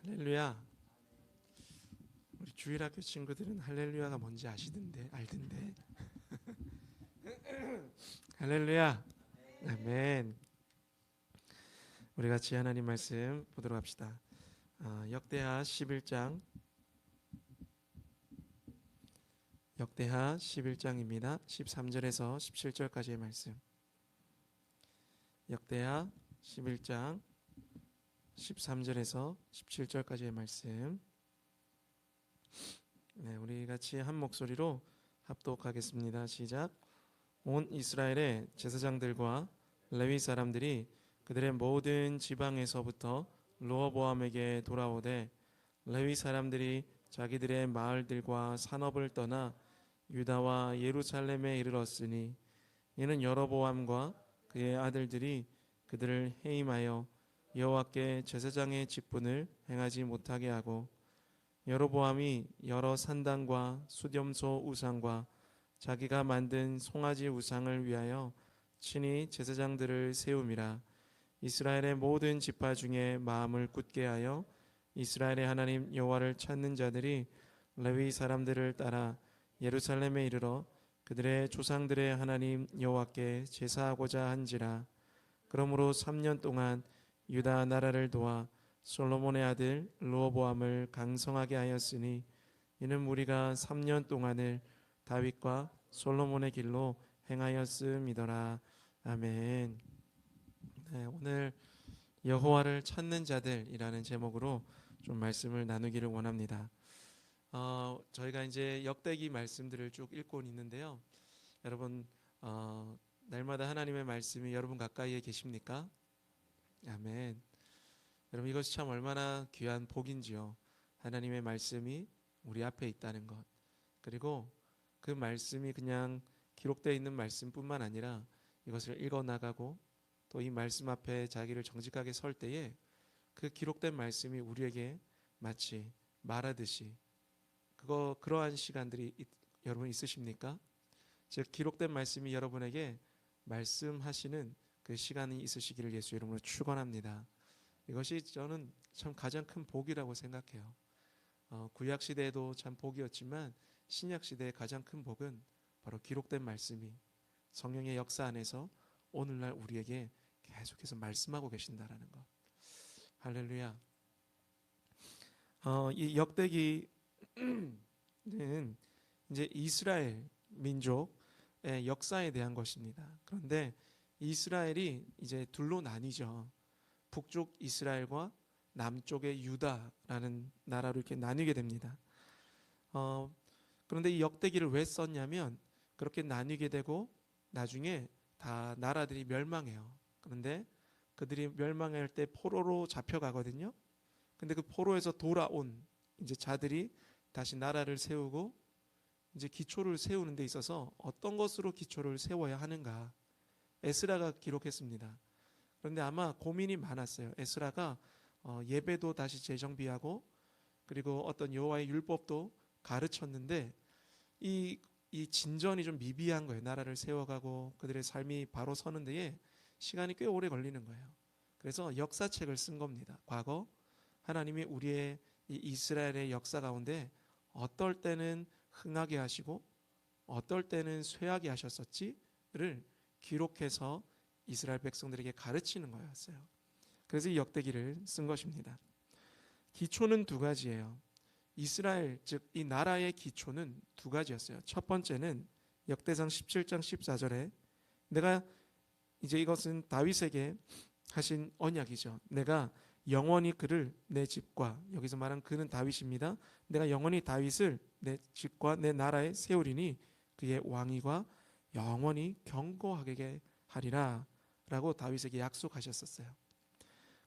할렐루야. 우리 주일학교 친구들은 할렐루야가 뭔지 알던데. 할렐루야. 아멘. 우리 같이 하나님 말씀 보도록 합시다. 역대하 11장. 역대하 11장입니다. 13절에서 17절까지의 말씀. 역대하 11장 13절에서 17절까지의 말씀. 네, 우리 같이 한 목소리로 합독하겠습니다. 시작. 온 이스라엘의 제사장들과 레위 사람들이 그들의 모든 지방에서부터 르호보암에게 돌아오되, 레위 사람들이 자기들의 마을들과 산업을 떠나 유다와 예루살렘에 이르렀으니, 이는 여로보암과 그의 아들들이 그들을 해임하여 여호와께 제사장의 직분을 행하지 못하게 하고, 여로보암이 여러 산당과 수렴소 우상과 자기가 만든 송아지 우상을 위하여 친히 제사장들을 세움이라. 이스라엘의 모든 지파 중에 마음을 굳게 하여 이스라엘의 하나님 여호와를 찾는 자들이 레위 사람들을 따라 예루살렘에 이르러 그들의 조상들의 하나님 여호와께 제사하고자 한지라. 그러므로 3년 동안 유다 나라를 도와 솔로몬의 아들 르호보암을 강성하게 하였으니, 이는 무리가 3년 동안을 다윗과 솔로몬의 길로 행하였음이더라. 아멘. 네, 오늘 여호와를 찾는 자들이라는 제목으로 좀 말씀을 나누기를 원합니다. 저희가 이제 역대기 말씀들을 쭉 읽고 있는데요. 여러분, 날마다 하나님의 말씀이 여러분 가까이에 계십니까? 아멘. 여러분, 이것이 참 얼마나 귀한 복인지요. 하나님의 말씀이 우리 앞에 있다는 것. 그리고 그 말씀이 그냥 기록되어 있는 말씀뿐만 아니라 이것을 읽어나가고 또 이 말씀 앞에 자기를 정직하게 설 때에 그 기록된 말씀이 우리에게 마치 말하듯이, 그러한 시간들이 여러분 있으십니까? 즉, 기록된 말씀이 여러분에게 말씀하시는 그 시간이 있으시기를 예수 이름으로 축원합니다. 이것이 저는 참 가장 큰 복이라고 생각해요. 구약 시대에도 참 복이었지만 신약 시대의 가장 큰 복은 바로 기록된 말씀이 성령의 역사 안에서 오늘날 우리에게 계속해서 말씀하고 계신다라는 것. 할렐루야. 이 역대기는 이제 이스라엘 민족의 역사에 대한 것입니다. 그런데 이스라엘이 이제 둘로 나뉘죠. 북쪽 이스라엘과 남쪽의 유다라는 나라로 이렇게 나뉘게 됩니다. 그런데 이 역대기를 왜 썼냐면, 그렇게 나뉘게 되고 나중에 다 나라들이 멸망해요. 그런데 그들이 멸망할 때 포로로 잡혀가거든요. 근데 그 포로에서 돌아온 이제 자들이 다시 나라를 세우고 이제 기초를 세우는 데 있어서 어떤 것으로 기초를 세워야 하는가, 에스라가 기록했습니다. 그런데 아마 고민이 많았어요. 에스라가 예배도 다시 재정비하고 그리고 어떤 여호와의 율법도 가르쳤는데 이 진전이 좀 미비한 거예요. 나라를 세워가고 그들의 삶이 바로 서는 데에 시간이 꽤 오래 걸리는 거예요. 그래서 역사책을 쓴 겁니다. 과거 하나님이 우리의 이 이스라엘의 역사 가운데 어떨 때는 흥하게 하시고 어떨 때는 쇠하게 하셨었지를 기록해서 이스라엘 백성들에게 가르치는 거였어요. 그래서 이 역대기를 쓴 것입니다. 기초는 두 가지예요. 이스라엘, 즉 이 나라의 기초는 두 가지였어요. 첫 번째는 역대상 17장 14절에 내가, 이제 이것은 다윗에게 하신 언약이죠. 내가 영원히 그를 내 집과, 여기서 말한 그는 다윗입니다. 내가 영원히 다윗을 내 집과 내 나라에 세우리니 그의 왕위가 영원히 견고하게 하리라 라고 다윗에게 약속하셨었어요.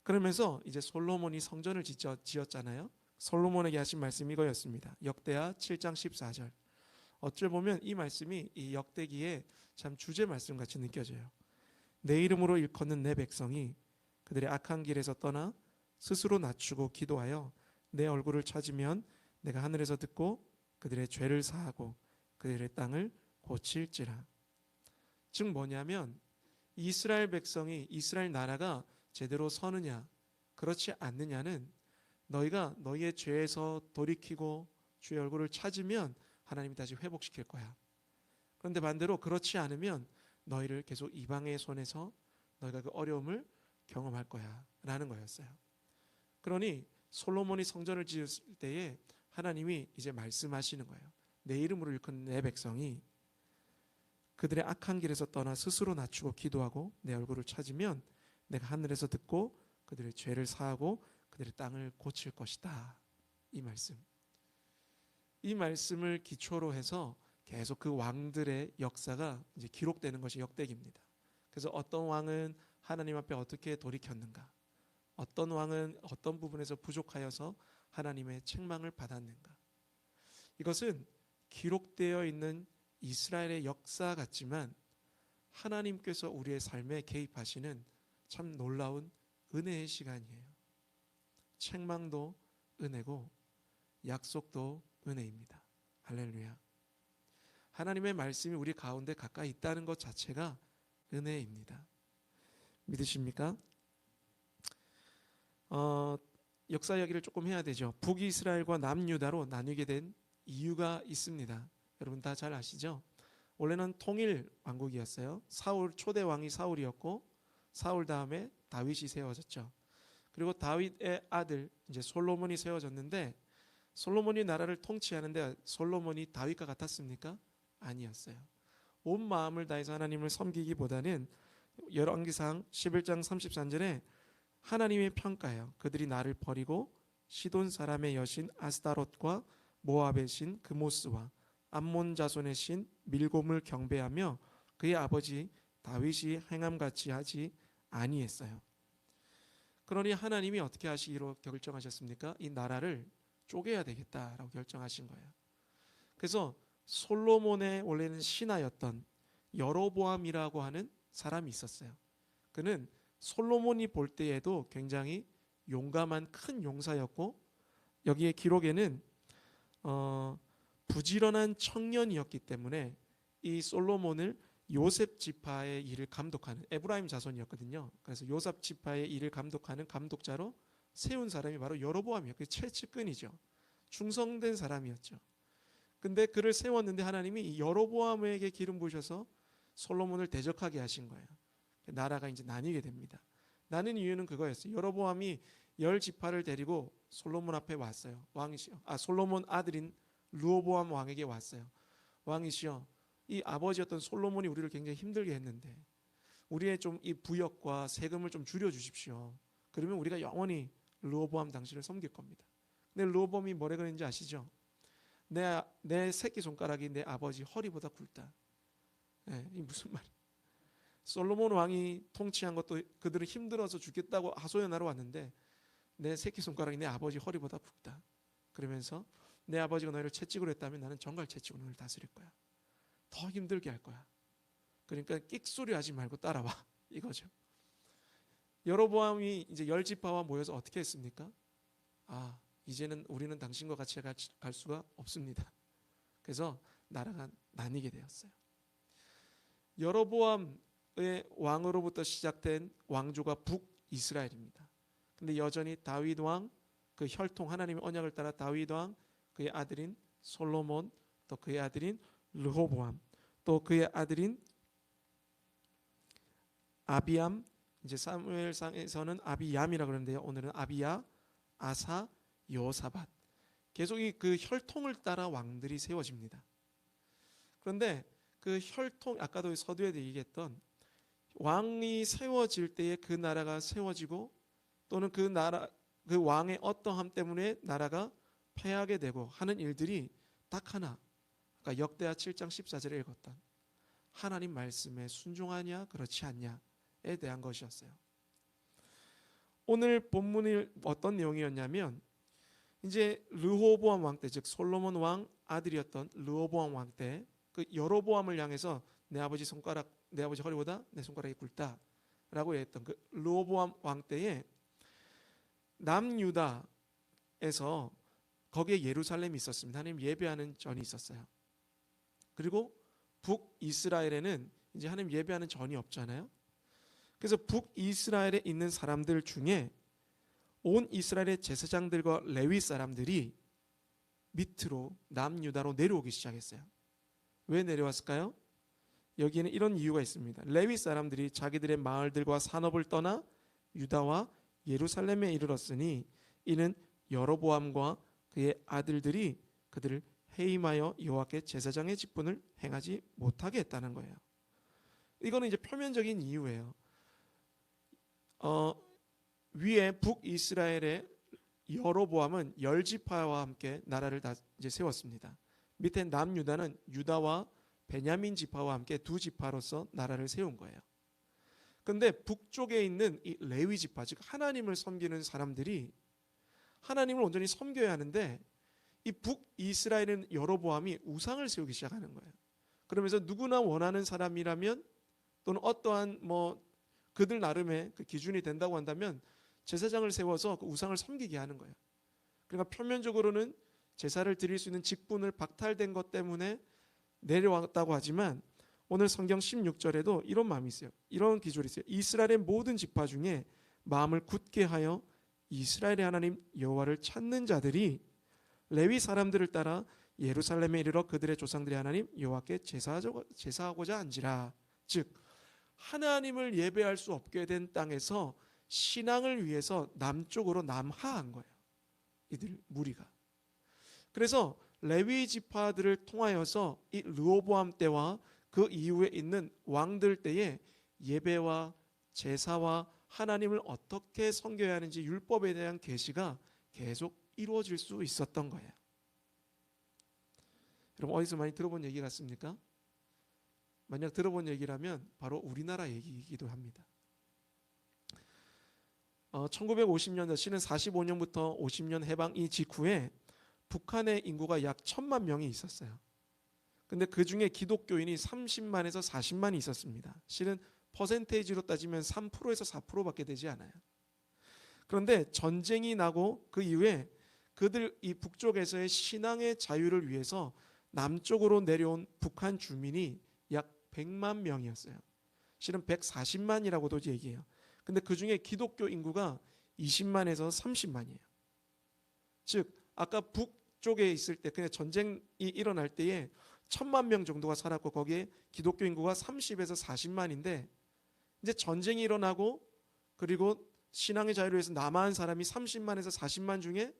그러면서 이제 솔로몬이 성전을 지었잖아요. 솔로몬에게 하신 말씀이 이거였습니다. 역대하 7장 14절. 어쩔 보면 이 말씀이 이 역대기의 참 주제 말씀 같이 느껴져요. 내 이름으로 일컫는 내 백성이 그들의 악한 길에서 떠나 스스로 낮추고 기도하여 내 얼굴을 찾으면 내가 하늘에서 듣고 그들의 죄를 사하고 그들의 땅을 고칠지라. 즉 뭐냐면, 이스라엘 백성이, 이스라엘 나라가 제대로 서느냐 그렇지 않느냐는 너희가 너희의 죄에서 돌이키고 주의 얼굴을 찾으면 하나님이 다시 회복시킬 거야. 그런데 반대로 그렇지 않으면 너희를 계속 이방의 손에서 너희가 그 어려움을 경험할 거야 라는 거였어요. 그러니 솔로몬이 성전을 지었을 때에 하나님이 이제 말씀하시는 거예요. 내 이름으로 일컫는 내 백성이 그들의 악한 길에서 떠나 스스로 낮추고 기도하고 내 얼굴을 찾으면 내가 하늘에서 듣고 그들의 죄를 사하고 그들의 땅을 고칠 것이다. 이 말씀. 이 말씀을 기초로 해서 계속 그 왕들의 역사가 이제 기록되는 것이 역대기입니다. 그래서 어떤 왕은 하나님 앞에 어떻게 돌이켰는가, 어떤 왕은 어떤 부분에서 부족하여서 하나님의 책망을 받았는가. 이것은 기록되어 있는 이스라엘의 역사 같지만 하나님께서 우리의 삶에 개입하시는 참 놀라운 은혜의 시간이에요. 책망도 은혜고 약속도 은혜입니다. 할렐루야. 하나님의 말씀이 우리 가운데 가까이 있다는 것 자체가 은혜입니다. 믿으십니까? 역사 이야기를 조금 해야 되죠. 북이스라엘과 남유다로 나뉘게 된 이유가 있습니다. 여러분 다 잘 아시죠? 원래는 통일 왕국이었어요. 초대 왕이 사울이었고 사울 다음에 다윗이 세워졌죠. 그리고 다윗의 아들 이제 솔로몬이 세워졌는데 솔로몬이 나라를 통치하는데 솔로몬이 다윗과 같았습니까? 아니었어요. 온 마음을 다해서 하나님을 섬기기보다는 열왕기상 11장 33절에 하나님의 평가예요. 그들이 나를 버리고 시돈 사람의 여신 아스타롯과 모압의 신 그모스와 암몬 자손의 신 밀곰을 경배하며 그의 아버지 다윗이 행함같이 하지 아니했어요. 그러니 하나님이 어떻게 하시기로 결정하셨습니까? 이 나라를 쪼개야 되겠다라고 결정하신 거예요. 그래서 솔로몬의 원래는 신하였던 여로보암이라고 하는 사람이 있었어요. 그는 솔로몬이 볼 때에도 굉장히 용감한 큰 용사였고 여기에 기록에는 부지런한 청년이었기 때문에 이 솔로몬을 요셉 지파의 일을 감독하는 에브라임 자손이었거든요. 그래서 요셉 지파의 일을 감독하는 감독자로 세운 사람이 바로 여로보암이었고 최측근이죠. 충성된 사람이었죠. 근데 그를 세웠는데 하나님이 이 여로보암에게 기름 부으셔서 솔로몬을 대적하게 하신 거예요. 나라가 이제 나뉘게 됩니다. 나는 이유는 그거였어요. 여로보암이 10지파를 데리고 솔로몬 앞에 왔어요. 왕이시여. 솔로몬 아들인 르호보암 왕에게 왔어요. 왕이시여, 이 아버지였던 솔로몬이 우리를 굉장히 힘들게 했는데 우리의 좀 이 부역과 세금을 좀 줄여 주십시오. 그러면 우리가 영원히 르호보암 당신을 섬길 겁니다. 근데 르호보암이 뭐라 그랬는지 아시죠? 내 새끼 손가락이 내 아버지 허리보다 굵다. 네, 이 무슨 말이에요? 솔로몬 왕이 통치한 것도 그들은 힘들어서 죽겠다고 하소연하러 왔는데 내 새끼 손가락이 내 아버지 허리보다 굵다. 그러면서 내 아버지가 너희를 채찍으로 했다면 나는 정갈 채찍으로 너희를 다스릴 거야. 더 힘들게 할 거야. 그러니까 끽소리 하지 말고 따라와. 이거죠. 여로보암이 이제 10지파와 모여서 어떻게 했습니까? 이제는 우리는 당신과 같이 갈 수가 없습니다. 그래서 나라가 나뉘게 되었어요. 여로보암의 왕으로부터 시작된 왕조가 북이스라엘입니다. 근데 여전히 다윗 왕, 그 혈통 하나님의 언약을 따라 다윗 왕, 그의 아들인 솔로몬, 또 그의 아들인 르호보암, 또 그의 아들인 아비암, 이제 사무엘상에서는 아비얌이라고 그러는데요. 오늘은 아비야, 아사, 여호사밧. 계속 그 혈통을 따라 왕들이 세워집니다. 그런데 그 혈통, 아까도 서두에도 얘기했던 왕이 세워질 때에 그 나라가 세워지고 또는 그 왕의 어떠함 때문에 나라가 패하게 되고 하는 일들이 딱 하나. 그러니까 역대하 7장 14절에 읽었던 하나님 말씀에 순종하냐 그렇지 않냐에 대한 것이었어요. 오늘 본문이 어떤 내용이었냐면 이제 르호보암 왕 때, 즉 솔로몬 왕 아들이었던 르호보암 왕 때 그 여로보암을 향해서 내 아버지 허리보다 내 손가락이 굵다라고 했던 그 르호보암 왕 때에 남유다에서 거기에 예루살렘이 있었습니다. 하나님 예배하는 전이 있었어요. 그리고 북이스라엘에는 이제 하나님 예배하는 전이 없잖아요. 그래서 북이스라엘에 있는 사람들 중에 온 이스라엘의 제사장들과 레위 사람들이 밑으로 남유다로 내려오기 시작했어요. 왜 내려왔을까요? 여기에는 이런 이유가 있습니다. 레위 사람들이 자기들의 마을들과 산업을 떠나 유다와 예루살렘에 이르렀으니 이는 여로보암과 그의 아들들이 그들을 해임하여 여호와께 제사장의 직분을 행하지 못하게 했다는 거예요. 이거는 이제 표면적인 이유예요. 위에 북이스라엘의 여로보암은 10지파와 함께 나라를 다 이제 세웠습니다. 밑에 남유다는 유다와 베냐민 지파와 함께 2지파로서 나라를 세운 거예요. 그런데 북쪽에 있는 이 레위 지파, 즉 하나님을 섬기는 사람들이 하나님을 온전히 섬겨야 하는데 이 북이스라엘은 여로보암이 우상을 세우기 시작하는 거예요. 그러면서 누구나 원하는 사람이라면 또는 어떠한 그들 나름의 그 기준이 된다고 한다면 제사장을 세워서 그 우상을 섬기게 하는 거예요. 그러니까 표면적으로는 제사를 드릴 수 있는 직분을 박탈된 것 때문에 내려왔다고 하지만 오늘 성경 16절에도 이런 마음이 있어요. 이런 기절이 있어요. 이스라엘의 모든 지파 중에 마음을 굳게 하여 이스라엘의 하나님 여호와를 찾는 자들이 레위 사람들을 따라 예루살렘에 이르러 그들의 조상들의 하나님 여호와께 제사하고자 한지라. 즉 하나님을 예배할 수 없게 된 땅에서 신앙을 위해서 남쪽으로 남하한 거예요. 이들 무리가. 그래서 레위 지파들을 통하여서 이 르호보암 때와 그 이후에 있는 왕들 때에 예배와 제사와 하나님을 어떻게 섬겨야 하는지 율법에 대한 계시가 계속 이루어질 수 있었던 거예요. 여러분 어디서 많이 들어본 얘기 같습니까? 만약 들어본 얘기라면 바로 우리나라 얘기이기도 합니다. 1950년대 실은 45년부터 50년 해방 이 직후에 북한의 인구가 약 1,000만 명이 있었어요. 근데 그 중에 기독교인이 30만에서 40만이 있었습니다. 실은 퍼센테이지로 따지면 3%에서 4%밖에 되지 않아요. 그런데 전쟁이 나고 그 이후에 그들 이 북쪽에서의 신앙의 자유를 위해서 남쪽으로 내려온 북한 주민이 약 100만 명이었어요. 실은 140만이라고도 얘기해요. 근데 그 중에 기독교 인구가 20만에서 30만이에요. 즉 아까 북쪽에 있을 때 그냥 전쟁이 일어날 때에 1,000만 명 정도가 살았고 거기에 기독교 인구가 30에서 40만인데 이제 전쟁이 일어나고 그리고 신앙의 자유를 위해서 남아한 사람이 30만에서 40만 중에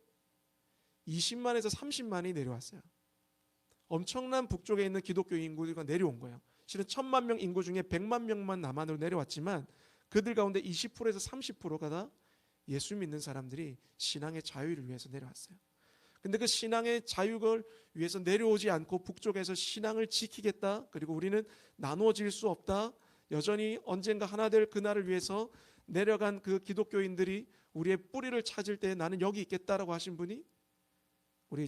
20만에서 30만이 내려왔어요. 엄청난 북쪽에 있는 기독교 인구가 내려온 거예요. 실은 1,000만 명 인구 중에 100만 명만 남한으로 내려왔지만 그들 가운데 20%에서 30%가 다 예수 믿는 사람들이 신앙의 자유를 위해서 내려왔어요. 근데 그 신앙의 자유를 위해서 내려오지 않고 북쪽에서 신앙을 지키겠다. 그리고 우리는 나누어질 수 없다. 여전히 언젠가 하나 될 그날을 위해서 내려간 그 기독교인들이 우리의 뿌리를 찾을 때 나는 여기 있겠다라고 하신 분이 우리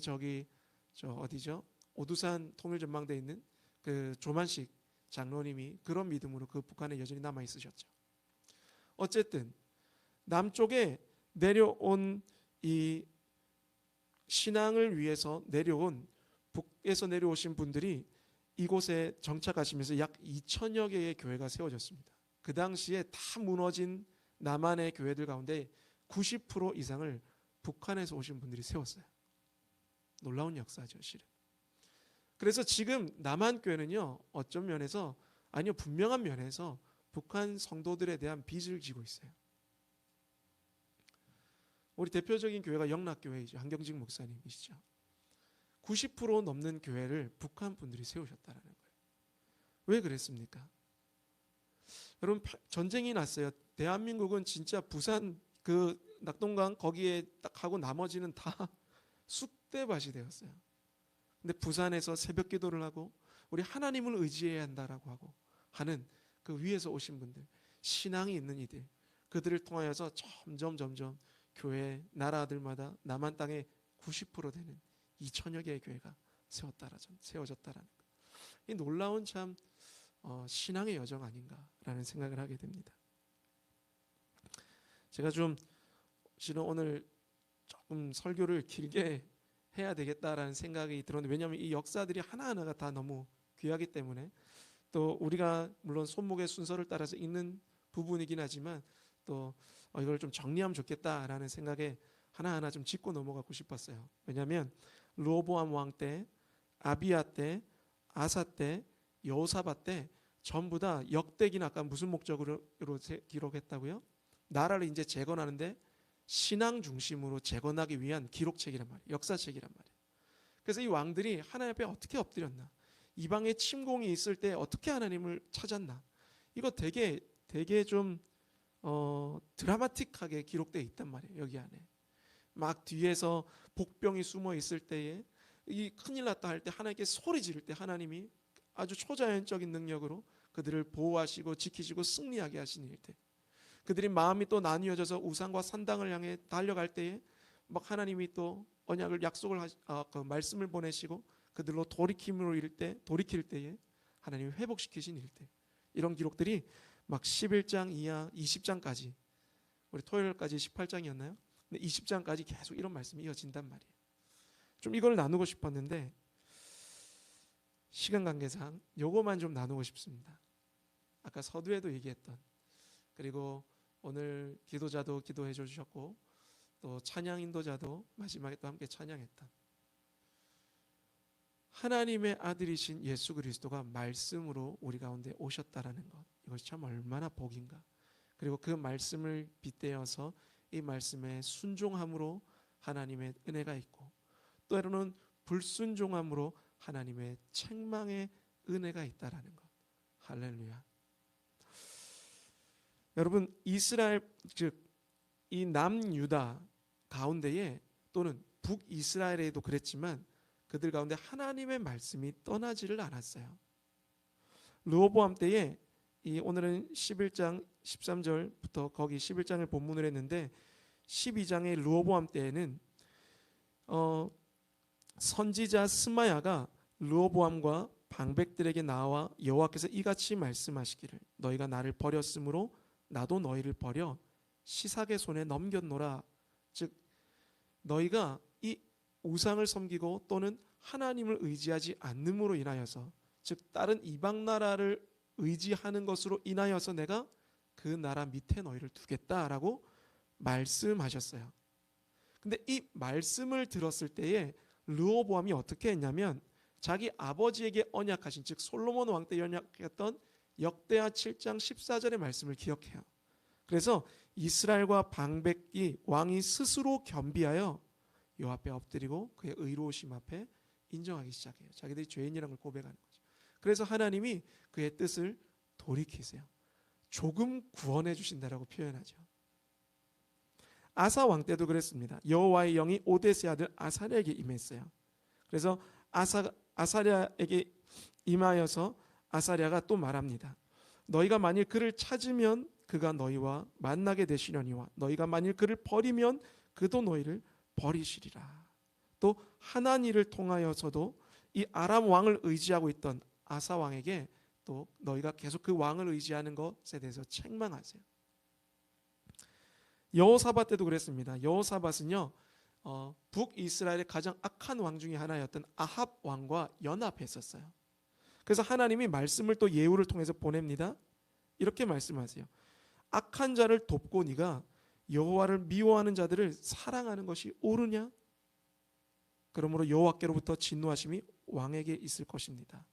어디죠? 오두산 통일전망대에 있는 그 조만식 장로님이 그런 믿음으로 그 북한에 여전히 남아 있으셨죠. 어쨌든 남쪽에 내려온 이 신앙을 위해서 내려온 북에서 내려오신 분들이 이곳에 정착하시면서 약 2천여 개의 교회가 세워졌습니다. 그 당시에 다 무너진 남한의 교회들 가운데 90% 이상을 북한에서 오신 분들이 세웠어요. 놀라운 역사죠, 실은. 그래서 지금 남한 교회는요, 어떤 면에서 분명한 면에서 북한 성도들에 대한 빚을 지고 있어요. 우리 대표적인 교회가 영락교회이죠. 한경직 목사님이시죠. 90% 넘는 교회를 북한 분들이 세우셨다는 거예요. 왜 그랬습니까? 여러분 전쟁이 났어요. 대한민국은 진짜 부산 그 낙동강 거기에 딱 하고 나머지는 다 쑥대밭이 되었어요. 근데 부산에서 새벽 기도를 하고 우리 하나님을 의지해야 한다라고 하고 하는 그 위에서 오신 분들, 신앙이 있는 이들, 그들을 통하여서 점점 교회 나라들마다 남한 땅에 90% 되는 2천여 개의 교회가 세워졌다라는 것. 이 놀라운 참 신앙의 여정 아닌가라는 생각을 하게 됩니다. 제가 좀 실은 오늘 조금 설교를 길게 해야 되겠다라는 생각이 들었는데 왜냐하면 이 역사들이 하나하나가 다 너무 귀하기 때문에 또 우리가 물론 손목의 순서를 따라서 읽는 부분이긴 하지만 또 이걸 좀 정리하면 좋겠다라는 생각에 하나하나 좀 짚고 넘어가고 싶었어요. 왜냐하면 르호보암 왕 때, 아비야 때, 아사 때, 여호사밧 때 전부 다 역대기는 아까 무슨 목적으로 기록했다고요? 나라를 이제 재건하는데 신앙 중심으로 재건하기 위한 기록책이란 말이에요. 역사책이란 말이에요. 그래서 이 왕들이 하나님 앞에 어떻게 엎드렸나? 이방의 침공이 있을 때 어떻게 하나님을 찾았나? 이거 되게 좀 드라마틱하게 기록되어 있단 말이에요. 여기 안에. 막 뒤에서 복병이 숨어 있을 때에 이 큰일 났다 할 때 하나님께 소리 지를 때 하나님이 아주 초자연적인 능력으로 그들을 보호하시고 지키시고 승리하게 하시는 일 때, 그들이 마음이 또 나뉘어져서 우상과 산당을 향해 달려갈 때에 막 하나님이 또 언약을 약속을 그 말씀을 보내시고 그들로 돌이킬 때에 하나님이 회복시키신 일 때, 이런 기록들이 막 11장 이하 20장까지, 우리 토요일까지 18장이었나요? 근데 20장까지 계속 이런 말씀이 이어진단 말이에요. 좀 이걸 나누고 싶었는데 시간 관계상 요거만 좀 나누고 싶습니다. 아까 서두에도 얘기했던, 그리고 오늘 기도자도 기도해 주셨고 또 찬양 인도자도 마지막에 또 함께 찬양했던 하나님의 아들이신 예수 그리스도가 말씀으로 우리 가운데 오셨다라는 것, 이것이 참 얼마나 복인가. 그리고 그 말씀을 빗대어서 이 말씀에 순종함으로 하나님의 은혜가 있고, 때로는 불순종함으로 하나님의 책망의 은혜가 있다라는 것. 할렐루야. 여러분, 이스라엘, 즉 이 남유다 가운데에 또는 북이스라엘에도 그랬지만 그들 가운데 하나님의 말씀이 떠나지를 않았어요. 르호보암 때에 오늘은 11장 13절부터 거기 11장을 본문을 했는데 12장의 르호보암 때에는 선지자 스마야가 르호보암과 방백들에게 나와 여호와께서 이같이 말씀하시기를 너희가 나를 버렸으므로 나도 너희를 버려 시삭의 손에 넘겼노라. 즉 너희가 이 우상을 섬기고 또는 하나님을 의지하지 않음으로 인하여서, 즉 다른 이방 나라를 의지하는 것으로 인하여서 내가 그 나라 밑에 너희를 두겠다라고 말씀하셨어요. 근데 이 말씀을 들었을 때에 르호보암이 어떻게 했냐면 자기 아버지에게 언약하신, 즉 솔로몬 왕 때 언약했던 역대하 7장 14절의 말씀을 기억해요. 그래서 이스라엘과 방백이 왕이 스스로 겸비하여 요 앞에 엎드리고 그의 의로우심 앞에 인정하기 시작해요. 자기들이 죄인이라는 걸 고백하는 거죠. 그래서 하나님이 그의 뜻을 돌이키세요. 조금 구원해 주신다라고 표현하죠. 아사 왕 때도 그랬습니다. 여호와의 영이 오데스의 아들 아사랴에게 임했어요. 그래서 아사랴에게 임하여서 아사랴가 또 말합니다. 너희가 만일 그를 찾으면 그가 너희와 만나게 되시려니와 너희가 만일 그를 버리면 그도 너희를 버리시리라. 또 하나니를 통하여서도 이 아람 왕을 의지하고 있던 아사 왕에게 또 너희가 계속 그 왕을 의지하는 것에 대해서 책망하세요. 여호사밧 때도 그랬습니다. 여호사밧은요 북이스라엘의 가장 악한 왕 중에 하나였던 아합 왕과 연합했었어요. 그래서 하나님이 말씀을 또 예후를 통해서 보냅니다. 이렇게 말씀하세요. 악한 자를 돕고 네가 여호와를 미워하는 자들을 사랑하는 것이 옳으냐? 그러므로 여호와께로부터 진노하심이 왕에게 있을 것입니다.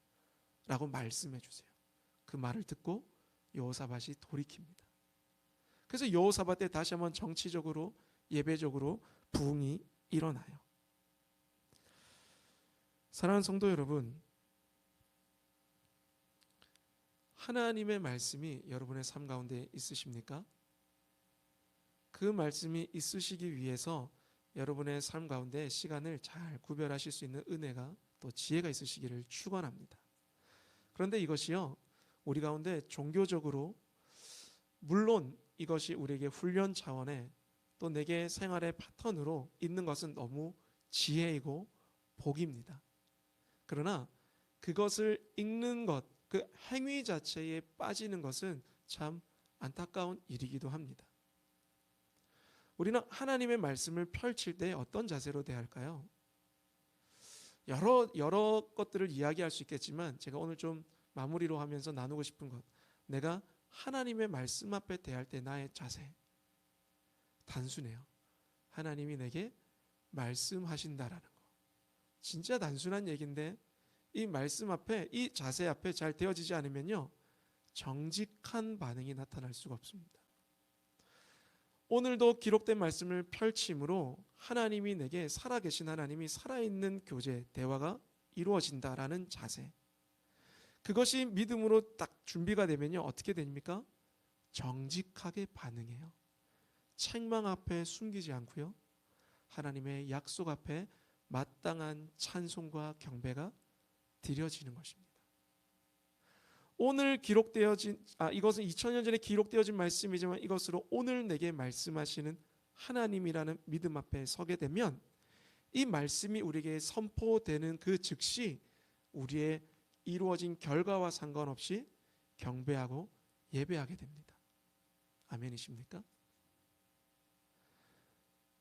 라고 말씀해 주세요. 그 말을 듣고 여호사밧이 돌이킵니다. 그래서 여호사밧 때 다시 한번 정치적으로 예배적으로 부흥이 일어나요. 사랑하는 성도 여러분, 하나님의 말씀이 여러분의 삶 가운데 있으십니까? 그 말씀이 있으시기 위해서 여러분의 삶 가운데 시간을 잘 구별하실 수 있는 은혜가 또 지혜가 있으시기를 축원합니다. 그런데 이것이요 우리 가운데 종교적으로, 물론 이것이 우리에게 훈련 차원의 또 내게 생활의 패턴으로 있는 것은 너무 지혜이고 복입니다. 그러나 그것을 읽는 것, 그 행위 자체에 빠지는 것은 참 안타까운 일이기도 합니다. 우리는 하나님의 말씀을 펼칠 때 어떤 자세로 대할까요? 여러 것들을 이야기할 수 있겠지만 제가 오늘 좀 마무리로 하면서 나누고 싶은 것, 내가 하나님의 말씀 앞에 대할 때 나의 자세, 단순해요. 하나님이 내게 말씀하신다라는 거. 진짜 단순한 얘기인데 이 말씀 앞에, 이 자세 앞에 잘 되어지지 않으면요, 정직한 반응이 나타날 수가 없습니다. 오늘도 기록된 말씀을 펼침으로 하나님이 내게, 살아계신 하나님이 살아있는 교제, 대화가 이루어진다라는 자세, 그것이 믿음으로 딱 준비가 되면요, 어떻게 됩니까? 정직하게 반응해요. 책망 앞에 숨기지 않고요, 하나님의 약속 앞에 마땅한 찬송과 경배가 드려지는 것입니다. 오늘 기록되어진, 이것은 2000년 전에 기록되어진 말씀이지만 이것으로 오늘 내게 말씀하시는 하나님이라는 믿음 앞에 서게 되면 이 말씀이 우리에게 선포되는 그 즉시 우리의 이루어진 결과와 상관없이 경배하고 예배하게 됩니다. 아멘이십니까?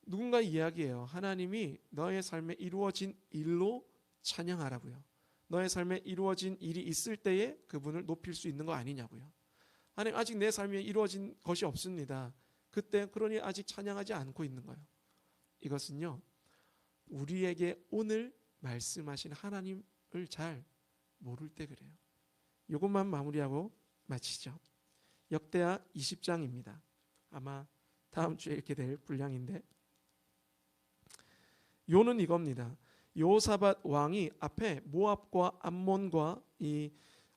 누군가 이야기해요. 하나님이 너의 삶에 이루어진 일로 찬양하라고요. 너의 삶에 이루어진 일이 있을 때에 그분을 높일 수 있는 거 아니냐고요. 하나님, 아직 내 삶에 이루어진 것이 없습니다. 그때 그러니 아직 찬양하지 않고 있는 거예요. 이것은요, 우리에게 오늘 말씀하신 하나님을 잘 모를 때 그래요. 이것만 마무리하고 마치죠. 역대하 20장입니다. 아마 다음 주에 읽게 될 분량인데, 요는 이겁니다. 여호사밧 왕이 앞에 모압과 암몬과 이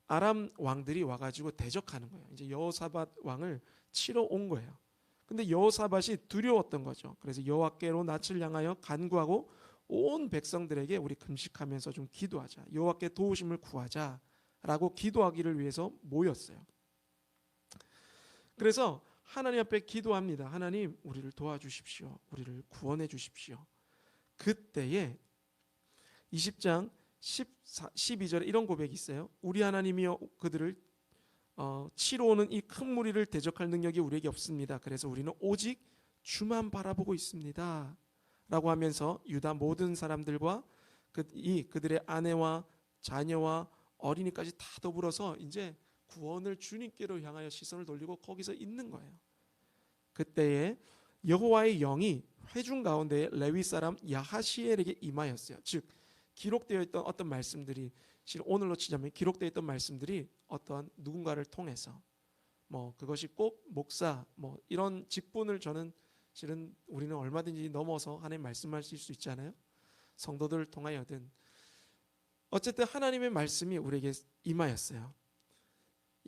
아람 왕들이 와가지고 대적하는 거예요. 이제 여호사밧 왕을 치러 온 거예요. 근데 여호사밧이 두려웠던 거죠. 그래서 여호와께로 낯을 향하여 간구하고 온 백성들에게 우리 금식하면서 좀 기도하자, 여호와께 도우심을 구하자라고 기도하기를 위해서 모였어요. 그래서 하나님 앞에 기도합니다. 하나님, 우리를 도와주십시오. 우리를 구원해 주십시오. 그때에 20장 12절에 이런 고백이 있어요. 우리 하나님이여, 그들을 치러 오는 이 큰 무리를 대적할 능력이 우리에게 없습니다. 그래서 우리는 오직 주만 바라보고 있습니다 라고 하면서 유다 모든 사람들과 그들의 아내와 자녀와 어린이까지 다 더불어서 이제 구원을 주님께로 향하여 시선을 돌리고 거기서 있는 거예요. 그때에 여호와의 영이 회중 가운데 레위 사람 야하시엘에게 임하였어요. 즉 기록되어 있던 어떤 말씀들이, 오늘로 치자면 기록되어 있던 말씀들이 어떤 누군가를 통해서, 그것이 꼭 목사 이런 직분을 저는 실은 우리는 얼마든지 넘어서 하나님 말씀하실 수 있잖아요. 성도들을 통하여든 어쨌든 하나님의 말씀이 우리에게 임하였어요.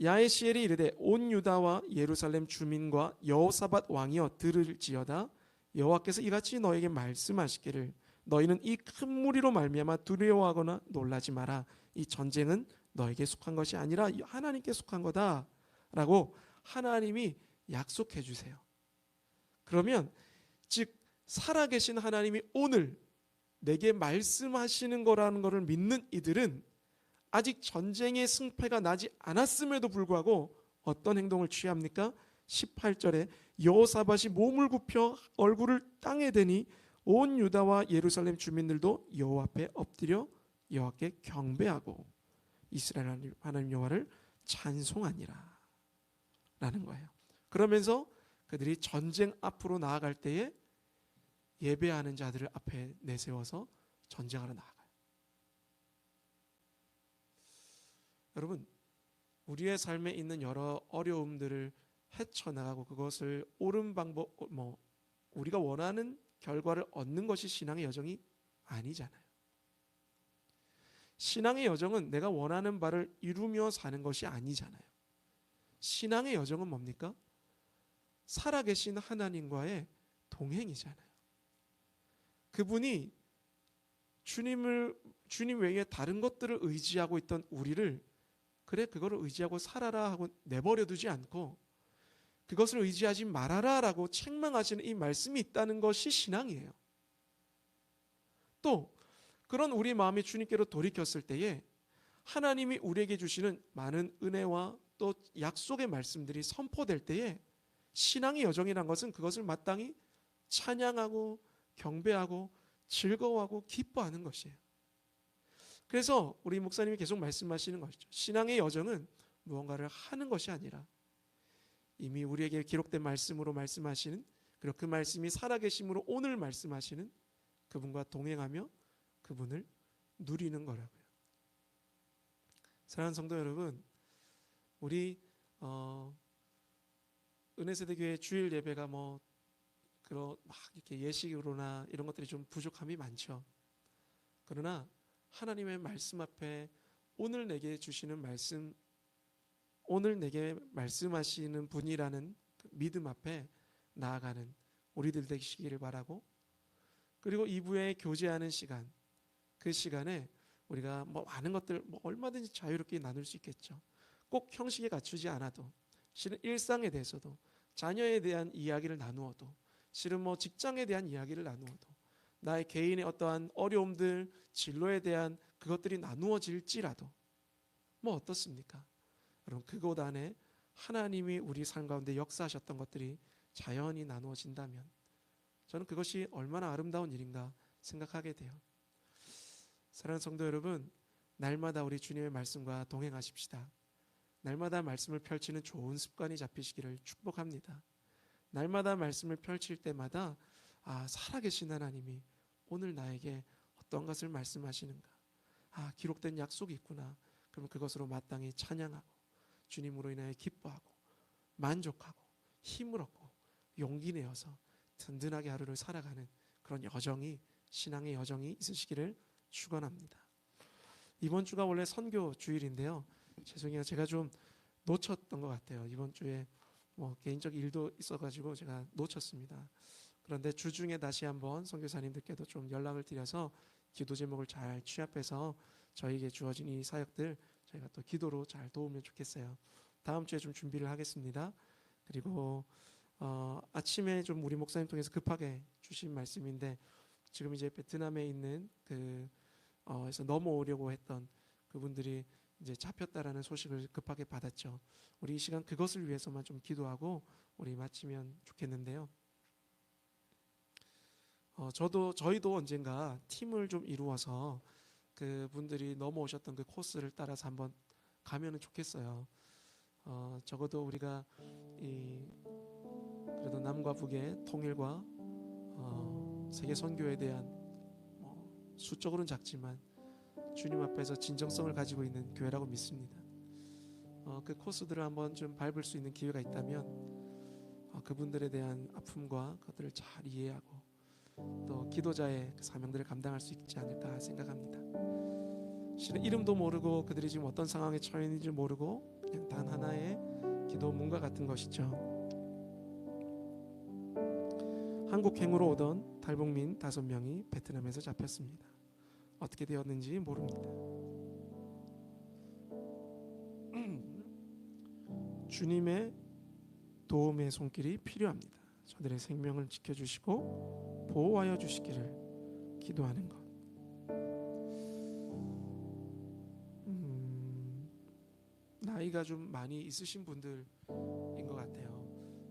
야하시엘이 이르되 온 유다와 예루살렘 주민과 여호사밧 왕이여 들을지어다. 여호와께서 이같이 너에게 말씀하시기를 너희는 이 큰 무리로 말미암아 두려워하거나 놀라지 마라. 이 전쟁은 너에게 속한 것이 아니라 하나님께 속한 거다라고 하나님이 약속해 주세요. 그러면 즉 살아계신 하나님이 오늘 내게 말씀하시는 거라는 것을 믿는 이들은 아직 전쟁의 승패가 나지 않았음에도 불구하고 어떤 행동을 취합니까? 18절에 여호사밧이 몸을 굽혀 얼굴을 땅에 대니 온 유다와 예루살렘 주민들도 여호와 앞에 엎드려 여호와께 경배하고 이스라엘 하나님 여호와를 찬송하니라 라는 거예요. 그러면서 그들이 전쟁 앞으로 나아갈 때에 예배하는 자들을 앞에 내세워서 전쟁하러 나아가요. 여러분, 우리의 삶에 있는 여러 어려움들을 헤쳐나가고 그것을 옳은 방법, 우리가 원하는 결과를 얻는 것이 신앙의 여정이 아니잖아요. 신앙의 여정은 내가 원하는 바를 이루며 사는 것이 아니잖아요. 신앙의 여정은 뭡니까? 살아계신 하나님과의 동행이잖아요. 그분이 주님 외에 다른 것들을 의지하고 있던 우리를 그래 그거를 의지하고 살아라 하고 내버려 두지 않고 그것을 의지하지 말아라 라고 책망하시는 이 말씀이 있다는 것이 신앙이에요. 또 그런 우리 마음이 주님께로 돌이켰을 때에 하나님이 우리에게 주시는 많은 은혜와 또 약속의 말씀들이 선포될 때에 신앙의 여정이란 것은 그것을 마땅히 찬양하고 경배하고 즐거워하고 기뻐하는 것이에요. 그래서 우리 목사님이 계속 말씀하시는 것이죠. 신앙의 여정은 무언가를 하는 것이 아니라 이미 우리에게 기록된 말씀으로 말씀하시는 그 그리고 그 말씀이 살아계심으로 오늘 말씀하시는 그분과 동행하며 그분을 누리는 거라고요. 사랑하는 성도 여러분, 우리 은혜세대교회 주일 예배가 뭐 그런 막 이렇게 예식으로나 이런 것들이 좀 부족함이 많죠. 그러나 하나님의 말씀 앞에 오늘 내게 주시는 말씀, 오늘 내게 말씀하시는 분이라는 그 믿음 앞에 나아가는 우리들 되시기를 바라고, 그리고 2부에 교제하는 시간, 그 시간에 우리가 뭐 많은 것들 뭐 얼마든지 자유롭게 나눌 수 있겠죠. 꼭 형식에 갖추지 않아도 실은 일상에 대해서도, 자녀에 대한 이야기를 나누어도, 실은 뭐 직장에 대한 이야기를 나누어도, 나의 개인의 어떠한 어려움들, 진로에 대한 그것들이 나누어질지라도 뭐 어떻습니까? 여러분, 그곳 안에 하나님이 우리 삶 가운데 역사하셨던 것들이 자연히 나누어진다면 저는 그것이 얼마나 아름다운 일인가 생각하게 돼요. 사랑하는 성도 여러분, 날마다 우리 주님의 말씀과 동행하십시다. 날마다 말씀을 펼치는 좋은 습관이 잡히시기를 축복합니다. 날마다 말씀을 펼칠 때마다 살아계신 하나님이 오늘 나에게 어떤 것을 말씀하시는가, 기록된 약속이 있구나. 그럼 그것으로 마땅히 찬양하고 주님으로 인하여 기뻐하고 만족하고 힘을 얻고 용기 내어서 든든하게 하루를 살아가는 그런 여정이, 신앙의 여정이 있으시기를 축원합니다. 이번 주가 원래 선교 주일인데요. 죄송해요, 제가 좀 놓쳤던 것 같아요. 이번 주에 뭐 개인적 일도 있어가지고 제가 놓쳤습니다. 그런데 주중에 다시 한번 선교사님들께도 좀 연락을 드려서 기도 제목을 잘 취합해서 저에게 주어진 이 사역들 저희가 또 기도로 잘 도우면 좋겠어요. 다음 주에 좀 준비를 하겠습니다. 그리고 아침에 좀 우리 목사님 통해서 급하게 주신 말씀인데, 지금 이제 베트남에 있는 그에서 넘어오려고 했던 그분들이 이제 잡혔다라는 소식을 급하게 받았죠. 우리 이 시간 그것을 위해서만 좀 기도하고 우리 마치면 좋겠는데요. 저희도 언젠가 팀을 좀 이루어서 그분들이 넘어오셨던 그 코스를 따라서 한번 가면은 좋겠어요. 적어도 우리가 그래도 남과 북의 통일과 세계 선교에 대한 수적으로는 작지만 주님 앞에서 진정성을 가지고 있는 교회라고 믿습니다. 그 코스들을 한번 좀 밟을 수 있는 기회가 있다면 그분들에 대한 아픔과 그것들을 잘 이해하고 또 기도자의 그 사명들을 감당할 수 있지 않을까 생각합니다. 실은 이름도 모르고 그들이 지금 어떤 상황에 처해 있는지 모르고 그냥 단 하나의 기도문과 같은 것이죠. 한국행으로 오던 탈북민 5명이 베트남에서 잡혔습니다. 어떻게 되었는지 모릅니다. 주님의 도움의 손길이 필요합니다. 저들의 생명을 지켜주시고 보호하여 주시기를 기도하는 것. 나이가 좀 많이 있으신 분들인 것 같아요.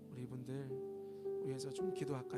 우리 분들 위해서 좀 기도할까요?